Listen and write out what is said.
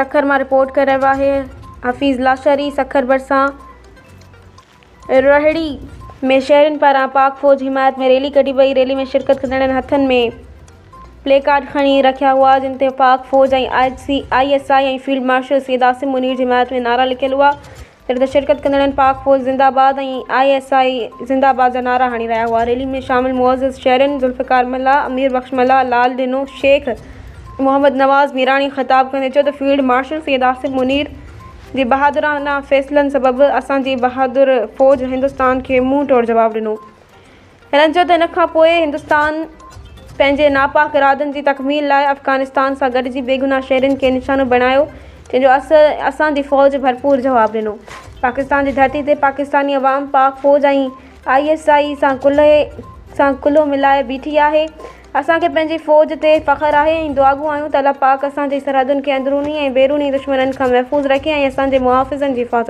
सखर में रिपोर्ट कर रहा है हफीज़ लाशरी। सखर बरसा रहड़ी में शहरन पारा पाक फौज हिमायत में रैली कढ़ी वई। रैली में शिरकत कंदड़न हथन में प्ले कार्ड खणी रखा हुआ जिन ते पाक फौज ISI और फील्ड मार्शल सैयद आसिम मुनीर की हिमायत में नारा लिखल हुआ। जॾहिं शिरकत कंदड़न पाक फौज जिंदाबाद और ISI जिंदाबाद जा नारा हणी रहा हुआ। रैली में शामिल मुअज़्ज़िज़ शहरन जुल्फ़िकार मल्ला, अमीर बख्श मल्ला, लाल डिनो शेख, मोहम्मद नवाज़ मीरानी ख़िताब कंदे चयो त फील्ड मार्शल सैयद आसिम मुनीर जी बहादुराना फ़ैसलन सबब असांजी बहादुर फ़ौज हिंदुस्तान के मुंह तोड़ जवाब दिनो। हिननि चयो त इन खां पोइ हिंदुस्तान पंहिंजे नापाक इरादनि जी तकमील लाइ अफ़गानिस्तान सां गॾिजी बेगुनाह शहरनि के निशानो बणायो, जंहिंजो असांजी फ़ौज भरपूर जवाब दिनो। पाकिस्तान की धरती ते पाकिस्तानी अवाम पाक फ़ौज और ISI सां कुल्हो मिलाए बीठी है। असांखे पंहिंजी फ़ौज ते फ़ख्र है। दुआगू आहियूं त अल्लाह पाक असांजी सरहदुनि के अंदरूनी और बैरूनी दुश्मननि खां महफ़ूज़ रखे और असांजे मुहाफ़िज़नि की हिफ़ाज़त